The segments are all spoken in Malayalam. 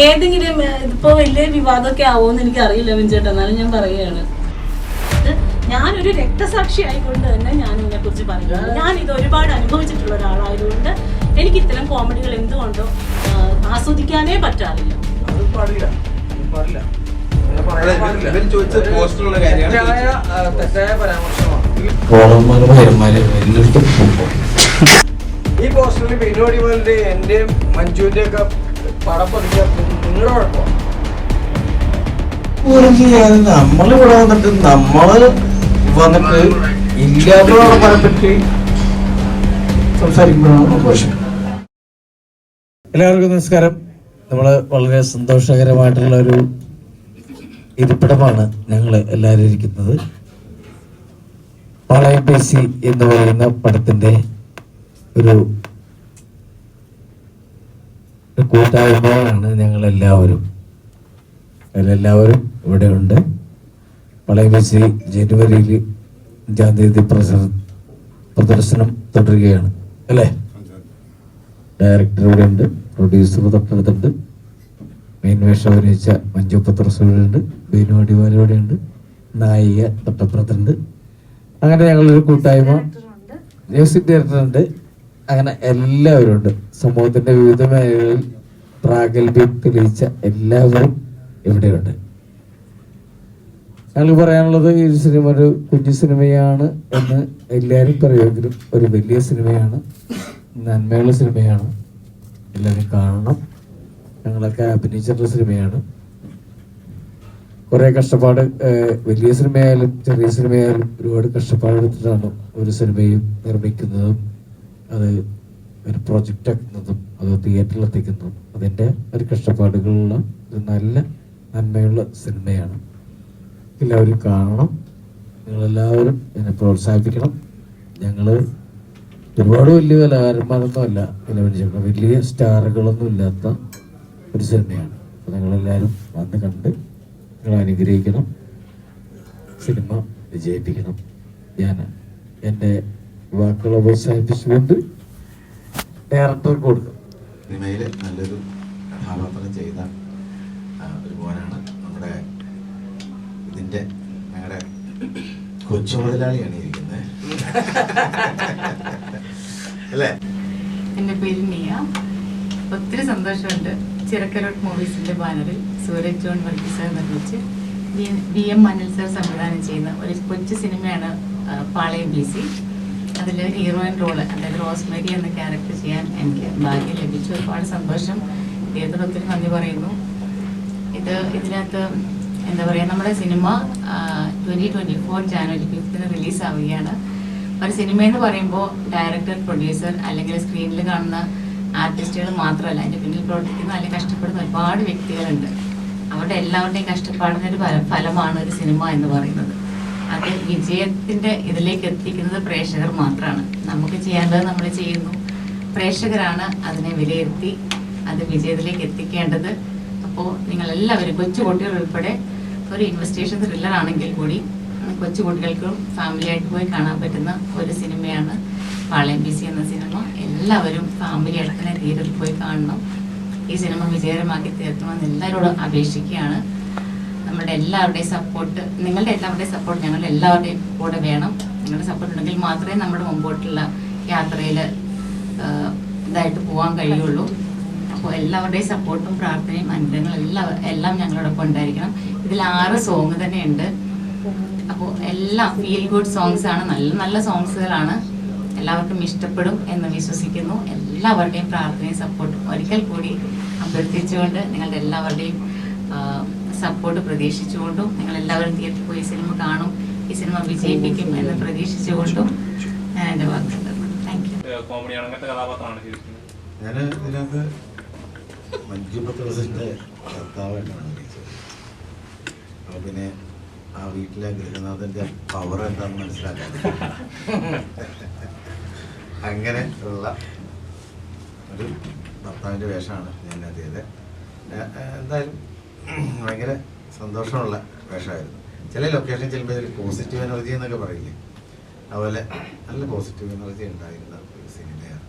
ഏതെങ്കിലും ഇതിപ്പോ വലിയ വിവാദമൊക്കെ ആവുമെന്ന് എനിക്ക് അറിയില്ല വിൻചേട്ടാ, എന്നാലും ഞാൻ പറയുകയാണ്. ഞാനൊരു രക്തസാക്ഷി ആയിക്കൊണ്ട് തന്നെ ഞാൻ ഇതിനെ കുറിച്ച് പറയുന്നത്. ഞാൻ ഇത് ഒരുപാട് അനുഭവിച്ചിട്ടുള്ള ഒരാളായതുകൊണ്ട് എനിക്ക് ഇത്തരം കോമഡികൾ എന്തുകൊണ്ടോ ആസ്വദിക്കാനേ പറ്റാറില്ല. ഈ പോസ്റ്ററിൽ പരിപാടി പോലെ എന്റെ മഞ്ജുവിന്റെ ഒക്കെ പടം പതിക്കാൻ നിങ്ങളുടെ കുഴപ്പമാണ്. നമ്മളിവിടെ വന്നിട്ട് വന്നിട്ട് ഇല്ലാത്തവരെ പറ്റി സംസാരിക്കുമ്പോഴാണ് സന്തോഷം. എല്ലാവർക്കും നമസ്കാരം. നമ്മള് വളരെ സന്തോഷകരമായിട്ടുള്ള ഒരു ഇരിപ്പിടമാണ് ഞങ്ങൾ എല്ലാവരും ഇരിക്കുന്നത്. പാളയം പേശി എന്ന് പറയുന്ന പടത്തിന്റെ ഒരു കൂട്ടായ്മയാണ് ഞങ്ങളെല്ലാവരും. അതിലെല്ലാവരും ഇവിടെ ഉണ്ട്. പാളയം പേശി ജനുവരിയിൽ 5 തീയതി പ്രദർശനം തുടരുകയാണ് അല്ലേ? ഡയറക്ടർ ഇവിടെ ഉണ്ട്, പ്രൊഡ്യൂസർ തൊട്ടടുത്തുണ്ട്, മെയിൻ വേഷം അഭിനയിച്ച മഞ്ജു പത്രോസ് ഇവിടെ ഉണ്ട്, ബീനു അടിവാല ഇവിടെ ഉണ്ട്, നായിക തൊട്ടപ്പുറത്തുണ്ട്. അങ്ങനെ ഞങ്ങളൊരു കൂട്ടായ്മ, മ്യൂസിക് ഡയറക്ടർ ഉണ്ട്. അങ്ങനെ എല്ലാവരും ഉണ്ട്. സമൂഹത്തിന്റെ വിവിധ മേഖലകളിൽ പ്രാഗൽഭ്യം തെളിയിച്ച എല്ലാവരും ഇവിടെയുണ്ട്. ഞങ്ങൾക്ക് പറയാനുള്ളത്, ഈ സിനിമ ഒരു കുഞ്ഞു സിനിമയാണ് എന്ന് എല്ലാവരും പറയുമെങ്കിലും ഒരു വലിയ സിനിമയാണ്, നന്മയുള്ള സിനിമയാണ്. എല്ലാവരും കാണണം. ഞങ്ങളൊക്കെ അഭിനയിച്ചിട്ടുള്ള സിനിമയാണ്. കുറെ കഷ്ടപ്പാട്, വലിയ സിനിമയായാലും ചെറിയ സിനിമയായാലും ഒരുപാട് കഷ്ടപ്പാടെടുത്തിട്ടാണ് ഒരു സിനിമയും നിർമ്മിക്കുന്നതും അത് ഒരു പ്രൊജക്റ്റ് ആക്കുന്നതും അത് തിയേറ്ററിൽ എത്തിക്കുന്നതും. അതിൻ്റെ ഒരു കഷ്ടപ്പാടുകളുള്ള ഒരു നല്ല നന്മയുള്ള സിനിമയാണ്. എല്ലാവരും കാണണം. നിങ്ങളെല്ലാവരും എന്നെ പ്രോത്സാഹിപ്പിക്കണം. ഞങ്ങൾ ഒരുപാട് വലിയ കലാകാരന്മാരൊന്നുമല്ല അഭിനയിച്ചിട്ടുണ്ട്, വലിയ സ്റ്റാറുകളൊന്നും ഇല്ലാത്ത ഒരു സിനിമയാണ്. അപ്പോൾ നിങ്ങളെല്ലാവരും വന്ന് കണ്ട് നിങ്ങൾ അനുഗ്രഹിക്കണം, സിനിമ വിജയിപ്പിക്കണം. ഞാൻ എൻ്റെ വാക്കുകളെ പ്രോത്സാഹിപ്പിച്ചുകൊണ്ട് ഡയറക്ടർക്ക് കൊടുക്കും. സിനിമയിൽ നല്ലൊരു കഥാപാത്രം ചെയ്ത ഒരു മോനാണ് നമ്മുടെ ഇതിൻ്റെ ഞങ്ങളുടെ കൊച്ചു മുതലാളിയാണ് ഇരിക്കുന്നത് അല്ലേ? എൻ്റെ പേര് നിയ. ഒത്തിരി സന്തോഷമുണ്ട്. ചിറക്കലോട്ട് മൂവീസിന്റെ ബാനറിൽ സൂരജ് ജോൺ വർക്കി സാർ നിർമ്മിച്ച് VM അനിൽ സാർ സംവിധാനം ചെയ്യുന്ന ഒരു കൊച്ചു സിനിമയാണ് പാളയം BC. അതിൽ ഹീറോയിൻ റോള്, അതായത് റോസ്മേരി എന്ന ക്യാരക്ടർ ചെയ്യാൻ എനിക്ക് ഭാഗ്യം ലഭിച്ചു. ഒരുപാട് സന്തോഷം. ദൈവത്തിന് ഒത്തിരി നന്ദി പറയുന്നു. ഇതിനകത്ത് എന്താ പറയുക, നമ്മുടെ സിനിമ 2024 ജനുവരി 5 റിലീസാവുകയാണ്. ഒരു സിനിമയെന്ന് പറയുമ്പോൾ ഡയറക്ടർ, പ്രൊഡ്യൂസർ അല്ലെങ്കിൽ സ്ക്രീനിൽ കാണുന്ന ആർട്ടിസ്റ്റുകൾ മാത്രമല്ല, അതിൻ്റെ പിന്നിൽ പ്രവർത്തിക്കുന്ന അല്ലെങ്കിൽ കഷ്ടപ്പെടുന്ന ഒരുപാട് വ്യക്തികളുണ്ട്. അവരുടെ എല്ലാവരുടെയും കഷ്ടപ്പാടിൻ്റെ ഒരു ഫലമാണ് ഒരു സിനിമ എന്ന് പറയുന്നത്. അത് വിജയത്തിൻ്റെ ഇതിലേക്ക് എത്തിക്കുന്നത് പ്രേക്ഷകർ മാത്രമാണ്. നമുക്ക് ചെയ്യാനുള്ളത് നമ്മൾ ചെയ്യുന്നു. പ്രേക്ഷകരാണ് അതിനെ വിലയിരുത്തി അത് വിജയത്തിലേക്ക് എത്തിക്കേണ്ടത്. അപ്പോൾ നിങ്ങളെല്ലാവരും, കൊച്ചുകുട്ടികൾ ഉൾപ്പെടെ, ഒരു ഇൻവെസ്റ്റിഗേഷൻ ത്രില്ലർ ആണെങ്കിൽ കൂടി കൊച്ചുകുട്ടികൾക്കും ഫാമിലിയായിട്ട് പോയി കാണാൻ പറ്റുന്ന ഒരു സിനിമയാണ് പാളയം BC എന്ന സിനിമ. എല്ലാവരും ഫാമിലി അടക്കനെ തിയേറ്ററിൽ പോയി കാണണം. ഈ സിനിമ വിജയകരമാക്കി തീർക്കണമെന്ന് എല്ലാവരോടും അപേക്ഷിക്കുകയാണ്. നമ്മുടെ എല്ലാവരുടെയും സപ്പോർട്ട്, നിങ്ങളുടെ എല്ലാവരുടെയും സപ്പോർട്ട് ഞങ്ങളുടെ എല്ലാവരുടെയും കൂടെ വേണം. നിങ്ങളുടെ സപ്പോർട്ട് ഉണ്ടെങ്കിൽ മാത്രമേ നമ്മുടെ മുമ്പോട്ടുള്ള യാത്രയിൽ ഇതായിട്ട് പോകാൻ കഴിയുള്ളൂ. അപ്പോൾ എല്ലാവരുടെയും സപ്പോർട്ടും പ്രാർത്ഥനയും അനുഗ്രഹങ്ങളും എല്ലാം ഞങ്ങളോടൊപ്പം ഉണ്ടായിരിക്കണം. ഇതിൽ 6 സോങ് തന്നെയുണ്ട്. അപ്പോൾ എല്ലാം ഫീൽ ഗുഡ് സോങ്സ് ആണ്, നല്ല നല്ല സോങ്സുകളാണ്. എല്ലാവർക്കും ഇഷ്ടപ്പെടും എന്ന് വിശ്വസിക്കുന്നു. എല്ലാവരുടെയും പ്രാർത്ഥനയും സപ്പോർട്ടും ഒരിക്കൽ കൂടി അഭ്യർത്ഥിച്ചുകൊണ്ട്, നിങ്ങളുടെ എല്ലാവരുടെയും സപ്പോർട്ട് പ്രതീക്ഷിച്ചുകൊണ്ടും, നിങ്ങളെല്ലാവരും തിയേറ്ററിൽ പോയി സിനിമ കാണും, ഈ സിനിമ വിജയിപ്പിക്കും എന്ന് പ്രതീക്ഷിച്ചുകൊണ്ടും ഞാൻ എൻ്റെ വാക്കുണ്ട്. Thank you. ഞാൻ ഇതിനകത്ത് മഞ്ജു പത്രോസിൻ്റെ ഭർത്താവായിട്ടാണ് വിളിച്ചത്. അപ്പോൾ പിന്നെ ആ വീട്ടിലെ ഗൃഹനാഥൻ്റെ പവർ എന്താണെന്ന് മനസ്സിലാക്കാൻ അങ്ങനെ ഉള്ള ഒരു ഭർത്താവിൻ്റെ വേഷമാണ് ഞാൻ ചെയ്തത്. എന്തായാലും ഭയങ്കര സന്തോഷമുള്ള വേഷമായിരുന്നു. ചില ലൊക്കേഷൻ ചെല്ലുമ്പോൾ ഒരു പോസിറ്റീവ് എനർജി എന്നൊക്കെ പറയില്ലേ, അതുപോലെ നല്ല പോസിറ്റീവ് എനർജി ഉണ്ടായിരുന്ന ഒരു സിനിമയാണ്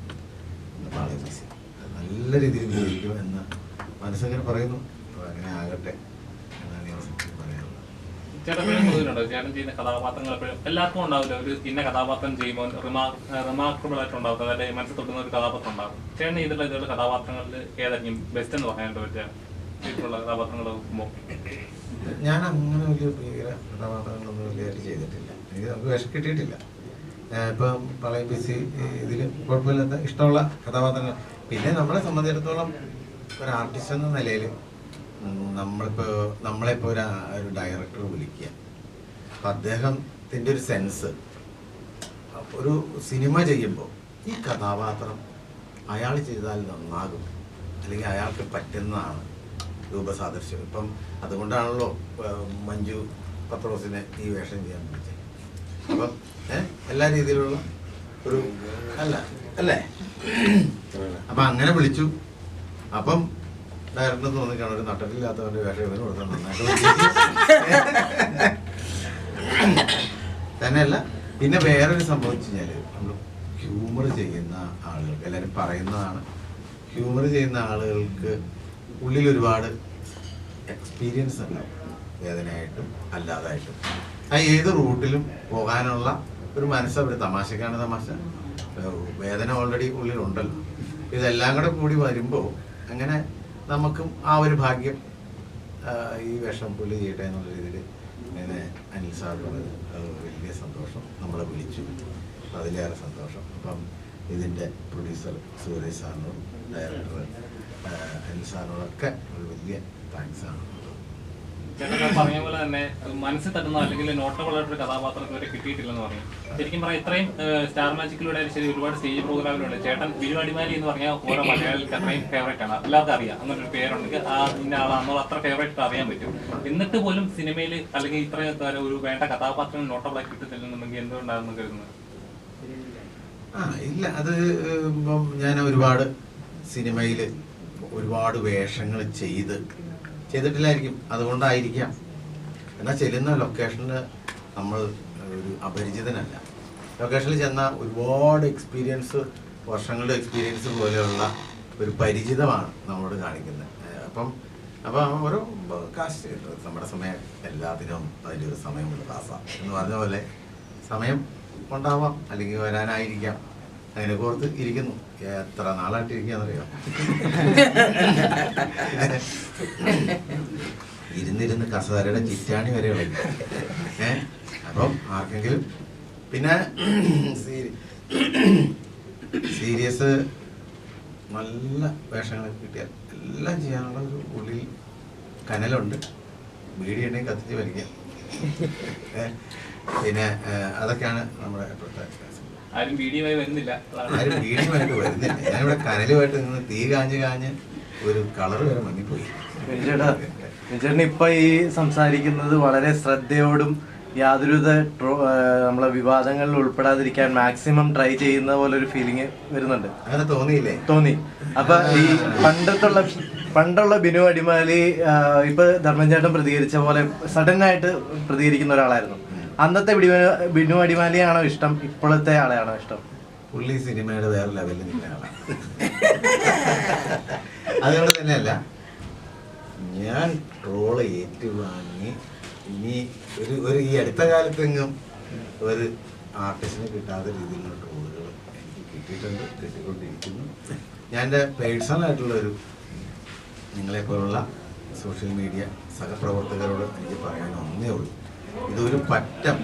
പാളയം BC. നല്ല രീതിയിൽ വിജയിക്കും എന്ന മനസ്സിങ്ങനെ പറയുന്നു, അപ്പോൾ അങ്ങനെ ആകട്ടെ എന്നാണ് ഞാൻ പറയാനുള്ളത്. ചേട്ടൻ തോന്നിയിട്ടുണ്ടോ ചേട്ടൻ ചെയ്യുന്ന കഥാപാത്രങ്ങൾ എപ്പോഴും എല്ലാവർക്കും ഉണ്ടാവില്ല, ഒരു ഇന്ന കഥാപാത്രം ചെയ്യുമ്പോൾ റിമാർക്കബിൾ ആയിട്ട് ഉണ്ടാവും, അതായത് മനസ്സിൽ തൊട്ടുന്ന ഒരു കഥാപാത്രം ഉണ്ടാകും. ചേട്ടൻ ഇതുള്ള കഥാപാത്രങ്ങളിൽ ഏതായിരിക്കും ബെസ്റ്റ് എന്ന് പറയാനായിട്ട് പറ്റുക വീട്ടിലുള്ള കഥാപാത്രങ്ങൾ നോക്കുമ്പോൾ? ഞാൻ അങ്ങനെ വലിയ ഭീകര കഥാപാത്രങ്ങളൊന്നും വലിയതായിട്ട് ചെയ്തിട്ടില്ല, എനിക്ക് നമുക്ക് വിഷം കിട്ടിയിട്ടില്ല. ഇപ്പം പളയം ബിസി ഇതിൽ കുഴപ്പമില്ലാത്ത ഇഷ്ടമുള്ള കഥാപാത്രങ്ങൾ. പിന്നെ നമ്മളെ സംബന്ധിച്ചിടത്തോളം ഒരു ആർട്ടിസ്റ്റ് എന്ന നിലയിൽ നമ്മളെപ്പോൾ ഒരു ഡയറക്ടർ വിളിക്കുക, അപ്പം അദ്ദേഹത്തിൻ്റെ ഒരു സെൻസ് ഒരു സിനിമ ചെയ്യുമ്പോൾ ഈ കഥാപാത്രം അയാൾ ചെയ്താൽ നന്നാകും, അല്ലെങ്കിൽ അയാൾക്ക് പറ്റുന്നതാണ് രൂപസാദൃശ്യം. ഇപ്പം അതുകൊണ്ടാണല്ലോ മഞ്ജു പത്രോസിനെ ഈ വേഷം ചെയ്യാൻ വിളിച്ചത്. അപ്പം എല്ലാ രീതിയിലുള്ള ഒരു അല്ലേ അപ്പം അങ്ങനെ വിളിച്ചു. അപ്പം ഡയറക്ടർ തോന്നിക്കാണ് ഒരു നട്ടലില്ലാത്തവൻ്റെ വേഷം ഇവന് കൊടുക്കാൻ നന്നായിട്ട് തന്നെയല്ല. പിന്നെ വേറൊരു സംഭവിച്ചു കഴിഞ്ഞാൽ നമ്മൾ ഹ്യൂമർ ചെയ്യുന്ന ആളുകൾക്ക് എല്ലാവരും പറയുന്നതാണ്, ഹ്യൂമർ ചെയ്യുന്ന ആളുകൾക്ക് ഉള്ളിൽ ഒരുപാട് എക്സ്പീരിയൻസ് ഉണ്ടാവും, വേദനയായിട്ടും അല്ലാതായിട്ടും. ആ ഏത് റൂട്ടിലും പോകാനുള്ള ഒരു മനസ്സ് അവർ തമാശക്കാണ് തമാശ, വേദന ഓൾറെഡി ഉള്ളിലുണ്ടല്ലോ. ഇതെല്ലാം കൂടെ കൂടി വരുമ്പോൾ അങ്ങനെ നമുക്കും ആ ഒരു ഭാഗ്യം ഈ വേഷം പുള്ളി ചെയ്യട്ടെ എന്നുള്ള രീതിയിൽ ഇങ്ങനെ അനിൽ സാർ പറഞ്ഞത് വലിയ സന്തോഷം, നമ്മളെ വിളിച്ചു, അതിലേറെ സന്തോഷം. അപ്പം ഇതിൻ്റെ പ്രൊഡ്യൂസർ സൂരജ് സാറിനോടും ഡയറക്ടർ അനിൽ സാറിനോടൊക്കെ ഒരു വലിയ താങ്ക്സ് ആണ്. ചേട്ടൻ പറഞ്ഞ പോലെ തന്നെ മനസ്സിൽ തട്ടുന്ന അല്ലെങ്കിൽ നോട്ടബിൾ ആയിട്ടൊരു കഥാപാത്രം ഇതുവരെ കിട്ടിയിട്ടില്ലെന്ന് പറഞ്ഞു. ശരിക്കും പറഞ്ഞാൽ ഇത്രയും സ്റ്റാർ മാജിക്കിലൂടെ ശരി ഒരുപാട് സ്റ്റേജ് പ്രോഗ്രാമിലൂടെ ചേട്ടൻ ബിരുവാടിമാലി എന്ന് പറഞ്ഞാൽ ഓരോ മലയാളികൾക്ക് അത്രയും ഫേവറേറ്റ് ആണ്, എല്ലാവർക്കും അറിയാം, അങ്ങനൊരു പേരുണ്ടെങ്കിൽ ആ ഇന്ന ആളാണെന്നുള്ള അത്ര ഫേവറേറ്റ് അറിയാൻ പറ്റും. എന്നിട്ട് പോലും സിനിമയിൽ അല്ലെങ്കിൽ ഇത്രയും ഒരു വേണ്ട കഥാപാത്രം നോട്ടബിൾ ആയി കിട്ടത്തില്ലെന്നുണ്ടെങ്കിൽ എന്തുകൊണ്ടാണെന്ന് കരുതുന്നത്? ഇല്ല, അത് ഞാൻ ഒരുപാട് സിനിമയിൽ ഒരുപാട് വേഷങ്ങൾ ചെയ്തിട്ടില്ലായിരിക്കും, അതുകൊണ്ടായിരിക്കാം. എന്നാൽ ചെല്ലുന്ന ലൊക്കേഷനിൽ നമ്മൾ ഒരു അപരിചിതനല്ല, ലൊക്കേഷനിൽ ചെന്നാൽ ഒരുപാട് എക്സ്പീരിയൻസ്, വർഷങ്ങളുടെ എക്സ്പീരിയൻസ് പോലെയുള്ള ഒരു പരിചിതമാണ് നമ്മളോട് കാണിക്കുന്നത്. അപ്പം ഓരോ കാസ്റ്റ് നമ്മുടെ സമയം എല്ലാത്തിനും അതിൻ്റെ ഒരു സമയമുണ്ട് പാസ്സാ എന്ന് പറഞ്ഞ പോലെ സമയം ഉണ്ടാവാം, അല്ലെങ്കിൽ വരാനായിരിക്കാം. അതിനെ കോർത്ത് ഇരിക്കുന്നു. എത്ര നാളായിട്ട് ഇരിക്കാന്നറിയാം, ഇരുന്നിരുന്ന് കസേരയുടെ ചിറ്റാണി വരെ കളയും. അപ്പം ആർക്കെങ്കിലും പിന്നെ സീരിയസ് നല്ല വേഷങ്ങളൊക്കെ കിട്ടിയാൽ എല്ലാം ചെയ്യാനുള്ള ഒരു ഉള്ളിൽ കനലുണ്ട്, ബീഡിയുണ്ടെങ്കിൽ കത്തിച്ച് വലിക്കാം. പിന്നെ അതൊക്കെയാണ് നമ്മുടെ ഇപ്പോഴത്തെ. ആരും വീഡിയോയായി വരുന്നില്ല. ഞാനിവിടെ കനലുമായിട്ട് നിന്ന് തീ കാഞ്ഞ് ഒരു കളർ വരെ മങ്ങിപ്പോയി. ചേട്ടൻ ഇപ്പൊ ഈ സംസാരിക്കുന്നത് വളരെ ശ്രദ്ധയോടും യാതൊരുവിധ നമ്മളെ വിവാദങ്ങളിൽ ഉൾപ്പെടാതിരിക്കാൻ മാക്സിമം ട്രൈ ചെയ്യുന്ന പോലെ ഒരു ഫീലിംഗ് വരുന്നുണ്ട്. അങ്ങനെ തോന്നിയില്ലേ? തോന്നി. അപ്പൊ ഈ പണ്ടുള്ള ബിനു അടിമാലി ഇപ്പൊ ധർമ്മചേട്ടൻ പ്രതികരിച്ച പോലെ സഡൻ ആയിട്ട് പ്രതികരിക്കുന്ന ഒരാളായിരുന്നു. അന്നത്തെ ബിനു അടിമാലിയാണോ ഇഷ്ടം, ഇപ്പോഴത്തെ ആളെയാണോ ഇഷ്ടം? പുള്ളി സിനിമയുടെ വേറെ ലെവലിൽ നിൽക്കുന്ന ആളാണ്. അതുകൊണ്ട് തന്നെയല്ല ഞാൻ ട്രോള് ഏറ്റുവാങ്ങി. ഇനി ഈ അടുത്ത കാലത്തെങ്ങും ഒരു ആർട്ടിസ്റ്റിന് കിട്ടാത്ത രീതിയിലുള്ള ട്രോളുകൾ എനിക്ക് കിട്ടിയിട്ടുണ്ട്, കിട്ടിക്കൊണ്ടിരിക്കുന്നു. ഞാൻ എൻ്റെ പേഴ്സണലായിട്ടുള്ളൊരു നിങ്ങളെപ്പോലുള്ള സോഷ്യൽ മീഡിയ സഹപ്രവർത്തകരോട് എനിക്ക് പറയാൻ ഒന്നേ ഉള്ളൂ, ഇതൊരു പറ്റം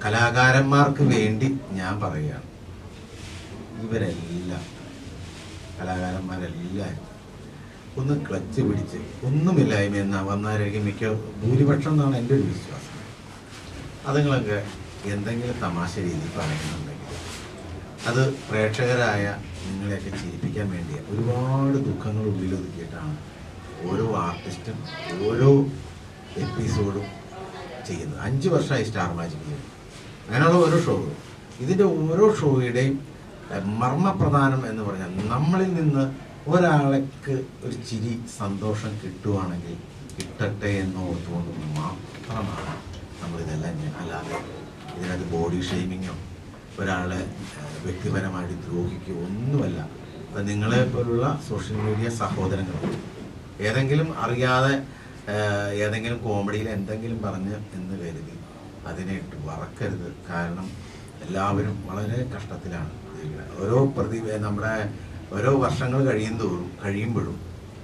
കലാകാരന്മാർക്ക് വേണ്ടി ഞാൻ പറയുകയാണ്. ഇവരെല്ലാം കലാകാരന്മാരെല്ലാവരും ഒന്ന് ക്ലച്ച് പിടിച്ച് ഒന്നുമില്ലായ്മ എന്നാ വന്നാലായിരിക്കും ഭൂരിപക്ഷം എന്നാണ് എൻ്റെ ഒരു വിശ്വാസം. അതുങ്ങളൊക്കെ എന്തെങ്കിലും തമാശ രീതി പറയുന്നുണ്ടെങ്കിൽ അത് പ്രേക്ഷകരായ നിങ്ങളെയൊക്കെ ചിരിപ്പിക്കാൻ വേണ്ടിയാണ്. ഒരുപാട് ദുഃഖങ്ങൾ ഉള്ളിലൊതുക്കിയിട്ടാണ് ഓരോ ആർട്ടിസ്റ്റും ഓരോ എപ്പിസോഡും ചെയ്യുന്നത്. 5 വർഷമായി സ്റ്റാർ മാജിക് ചെയ്യുന്നത്. അങ്ങനെയുള്ള ഓരോ ഷോകളും ഇതിൻ്റെ ഓരോ ഷോയുടെയും മർമ്മപ്രധാനം എന്ന് പറഞ്ഞാൽ നമ്മളിൽ നിന്ന് ഒരാൾക്ക് ഒരു ചിരി സന്തോഷം കിട്ടുവാണെങ്കിൽ കിട്ടട്ടെ എന്നോർത്തുകൊണ്ട് മാത്രമാണ് നമ്മളിതെല്ലാം ചെയ്യുന്നത്. അല്ലാതെ ഇതിനകത്ത് ബോഡി ഷെയ്മിങ്ങോ ഒരാളെ വ്യക്തിപരമായിട്ട് ദ്രോഹിക്കുകയോ ഒന്നുമല്ല അപ്പം നിങ്ങളെ പോലുള്ള സോഷ്യൽ മീഡിയ സഹോദരങ്ങൾ ഏതെങ്കിലും അറിയാതെ ഏതെങ്കിലും കോമഡിയിൽ എന്തെങ്കിലും പറഞ്ഞ് എന്ന് കരുതി അതിനെ ഇട്ട് വറക്കരുത്. കാരണം എല്ലാവരും വളരെ കഷ്ടത്തിലാണ്. ഓരോ നമ്മുടെ ഓരോ വർഷങ്ങൾ കഴിയുമ്പോഴും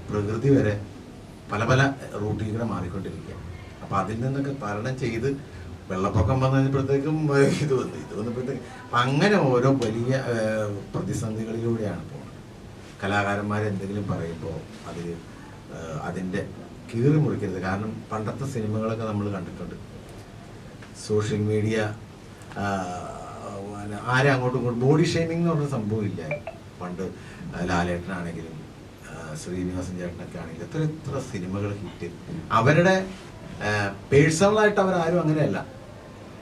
പ്രകൃതി വരെ പല പല റൂട്ടിലൂടെ മാറിക്കൊണ്ടിരിക്കുക. അപ്പം അതിൽ നിന്നൊക്കെ തരണം ചെയ്ത് വെള്ളപ്പൊക്കം വന്നപ്പോഴത്തേക്കും ഇത് വന്നപ്പോഴത്തേക്കും അങ്ങനെ ഓരോ വലിയ പ്രതിസന്ധികളിലൂടെയാണ് പോകുന്നത്. കലാകാരന്മാരെന്തെങ്കിലും പറയുമ്പോൾ അതിൻ്റെ കീറി മുറിക്കരുത്. കാരണം പണ്ടത്തെ സിനിമകളൊക്കെ നമ്മൾ കണ്ടിട്ടുണ്ട്. സോഷ്യൽ മീഡിയ ആരും അങ്ങോട്ടും ഇങ്ങോട്ടും ബോഡി ഷെയ്മിങ് എന്ന് പറഞ്ഞ സംഭവം ഇല്ലായിരുന്നു പണ്ട്. ലാലേട്ടനാണെങ്കിലും ശ്രീനിവാസൻ ചേട്ടനൊക്കെ ആണെങ്കിലും എത്ര സിനിമകൾ ഹിറ്റ്. അവരുടെ പേഴ്സണലായിട്ട് അവരാരും അങ്ങനെയല്ല.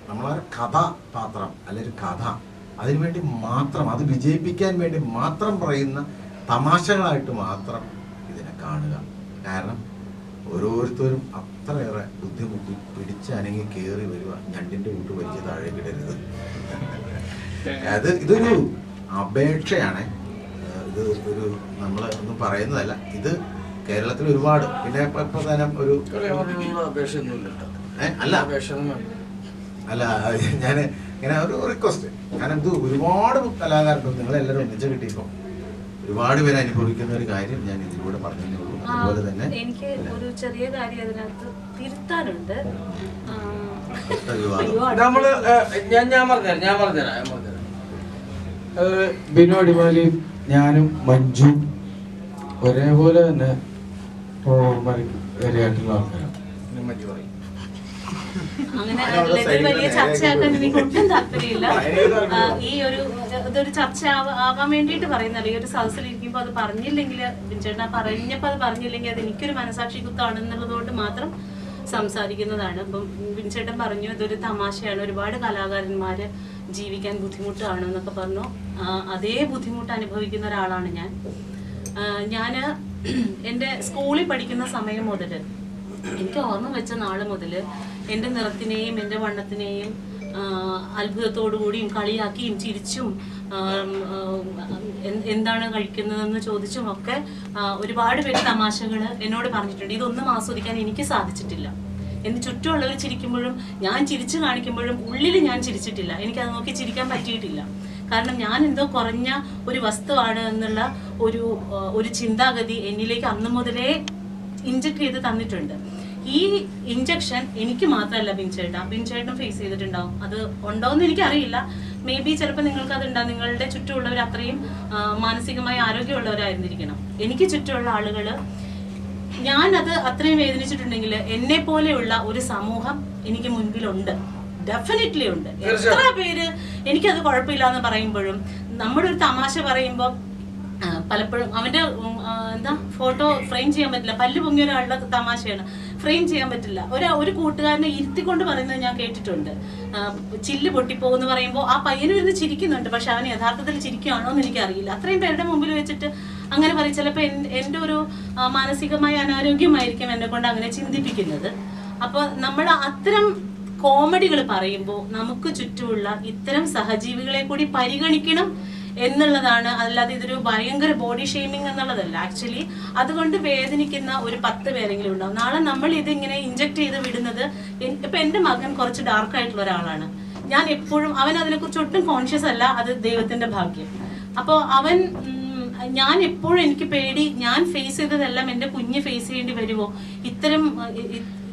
നമ്മളൊരു കഥാപാത്രം അല്ലെങ്കിൽ കഥ അതിനുവേണ്ടി മാത്രം, അത് വിജയിപ്പിക്കാൻ വേണ്ടി മാത്രം പറയുന്ന തമാശകളായിട്ട് മാത്രം ഇതിനെ കാണുക. കാരണം ഓരോരുത്തരും അത്രയേറെ ബുദ്ധിമുട്ടി പിടിച്ചനങ്ങി കയറി വരിക. ഞണ്ടിൻ്റെ കൂട്ട് വലിയ താഴെ കിടരുത്. ഇതൊരു അപേക്ഷയാണ്. ഇത് ഒരു നമ്മൾ ഒന്നും പറയുന്നതല്ല. ഇത് കേരളത്തിൽ ഒരുപാട്, പിന്നെ പ്രധാനം ഒരു അല്ല ഞാൻ ഇങ്ങനെ ഒരു റിക്വസ്റ്റ്. കാരണം ഇത് ഒരുപാട് കലാകാരുണ്ട്. നിങ്ങളെല്ലാവരും ഒന്നിച്ച് കിട്ടിയപ്പോൾ ഒരുപാട് പേര് അനുഭവിക്കുന്ന ഒരു കാര്യം ഞാൻ ഇതിലൂടെ പറഞ്ഞേ ഉള്ളൂ. അതുപോലെ തന്നെ എനിക്ക് ഒരു ചെറിയ കാര്യം അതിനകത്ത് തിരുത്താനുണ്ട്. നമ്മള് ഞാൻ പറഞ്ഞുതരാം. ബിനു അടിമാലിയും ഞാനും മഞ്ജു ഒരേപോലെ തന്നെ ഇരയായിട്ടുള്ള ആൾക്കാരാണ്. അങ്ങനെ വലിയ ചർച്ചയാക്കാൻ എനിക്ക് ഒട്ടും താല്പര്യമില്ല. ഇതൊരു ചർച്ച ആവാൻ വേണ്ടിയിട്ട് പറയുന്നല്ല. ഈ ഒരു സദസ്സിലിരിക്കുമ്പോൾ അത് പറഞ്ഞില്ലെങ്കിൽ, ബിൻചേട്ടൻ പറഞ്ഞപ്പോൾ അത് പറഞ്ഞില്ലെങ്കിൽ അത് എനിക്കൊരു മനസാക്ഷി കുത്താണെന്നുള്ളതുകൊണ്ട് മാത്രം സംസാരിക്കുന്നതാണ്. അപ്പം ബിൻചേട്ടൻ പറഞ്ഞു ഇതൊരു തമാശയാണ്, ഒരുപാട് കലാകാരന്മാര് ജീവിക്കാൻ ബുദ്ധിമുട്ടാണ് എന്നൊക്കെ പറഞ്ഞു. അതേ ബുദ്ധിമുട്ട് അനുഭവിക്കുന്ന ഒരാളാണ് ഞാൻ. എൻ്റെ സ്കൂളിൽ പഠിക്കുന്ന സമയം മുതൽ, എനിക്ക് ഓർമ്മ വെച്ച നാള് മുതൽ എൻ്റെ നിറത്തിനെയും എൻ്റെ വണ്ണത്തിനെയും അത്ഭുതത്തോടു കൂടിയും കളിയാക്കിയും ചിരിച്ചും എന്താണ് കഴിക്കുന്നതെന്ന് ചോദിച്ചും ഒക്കെ ഒരുപാട് പേര് തമാശകൾ എന്നോട് പറഞ്ഞിട്ടുണ്ട്. ഇതൊന്നും ആസ്വദിക്കാൻ എനിക്ക് സാധിച്ചിട്ടില്ല. എന്നെ ചുറ്റുമുള്ളവർ ചിരിക്കുമ്പോഴും ഞാൻ ചിരിച്ചു കാണിക്കുമ്പോഴും ഉള്ളിൽ ഞാൻ ചിരിച്ചിട്ടില്ല. എനിക്കത് നോക്കി ചിരിക്കാൻ പറ്റിയിട്ടില്ല. കാരണം ഞാൻ എന്തോ കുറഞ്ഞ ഒരു വസ്തുവാണ് എന്നുള്ള ഒരു ചിന്താഗതി എന്നിലേക്ക് അന്ന് മുതലേ ഇഞ്ചക്ട് ചെയ്ത് തന്നിട്ടുണ്ട്. ഈ ഇഞ്ചക്ഷൻ എനിക്ക് മാത്രമല്ല ബിൻചേട്ടനും ഫേസ് ചെയ്തിട്ടുണ്ടാവും. അത് ഉണ്ടോയെന്ന് എനിക്കറിയില്ല. മേ ബി ചിലപ്പോൾ നിങ്ങൾക്ക് അതുണ്ടാവും. നിങ്ങളുടെ ചുറ്റുമുള്ളവർ അത്രയും മാനസികമായി ആരോഗ്യമുള്ളവരായിരുന്നിരിക്കണം. എനിക്ക് ചുറ്റുമുള്ള ആളുകൾ, ഞാനത് അത്രയും വേദനിച്ചിട്ടുണ്ടെങ്കിൽ എന്നെ പോലെയുള്ള ഒരു സമൂഹം എനിക്ക് മുൻപിലുണ്ട്, ഡെഫിനറ്റ്ലി ഉണ്ട്. എത്ര പേര് എനിക്കത് കുഴപ്പമില്ല എന്ന് പറയുമ്പോഴും, നമ്മുടെ ഒരു തമാശ പറയുമ്പോൾ പലപ്പോഴും അവന്റെ ഫോട്ടോ ഫ്രെയിം ചെയ്യാൻ പറ്റില്ല. പല്ല് പൊങ്ങിയ ഒരാളുടെ തമാശയാണ്, ഫ്രെയിം ചെയ്യാൻ പറ്റില്ല. ഒരു കൂട്ടുകാരനെ ഇരുത്തിക്കൊണ്ട് പറയുന്നത് ഞാൻ കേട്ടിട്ടുണ്ട്. ചില്ല് പൊട്ടിപ്പോകുമെന്ന് പറയുമ്പോൾ ആ പയ്യന് വരുന്ന ചിരിക്കുന്നുണ്ട്, പക്ഷെ അവൻ യഥാർത്ഥത്തിൽ ചിരിക്കുകയാണോ എന്ന് എനിക്കറിയില്ല. അത്രയും പേരുടെ മുമ്പിൽ വെച്ചിട്ട് അങ്ങനെ പറയും. ചിലപ്പോൾ എൻ്റെ ഒരു മാനസികമായ അനാരോഗ്യമായിരിക്കും എന്നെ കൊണ്ട് അങ്ങനെ ചിന്തിപ്പിക്കുന്നത്. അപ്പോൾ നമ്മൾ അത്തരം കോമഡികൾ പറയുമ്പോൾ നമുക്ക് ചുറ്റുമുള്ള ഇത്തരം സഹജീവികളെ കൂടി പരിഗണിക്കണം എന്നുള്ളതാണ്. അല്ലാതെ ഇതൊരു ഭയങ്കര ബോഡി ഷെയ്മിങ് എന്നുള്ളതല്ല. ആക്ച്വലി അതുകൊണ്ട് വേദനിക്കുന്ന ഒരു 10 പേരെങ്കിലും ഉണ്ടാവും. നാളെ നമ്മൾ ഇതിങ്ങനെ ഇഞ്ചക്ട് ചെയ്ത് വിടുന്നത്, ഇപ്പൊ എൻ്റെ മകൻ കുറച്ച് ഡാർക്ക് ആയിട്ടുള്ള ഒരാളാണ്. ഞാൻ എപ്പോഴും, അവൻ അതിനെക്കുറിച്ച് ഒട്ടും കോൺഷ്യസ് അല്ല, അത് ദൈവത്തിന്റെ ഭാഗ്യം. അപ്പോൾ ഞാൻ എപ്പോഴും എനിക്ക് പേടി, ഞാൻ ഫേസ് ചെയ്തതെല്ലാം എൻ്റെ കുഞ്ഞ് ഫേസ് ചെയ്യേണ്ടി വരുമോ,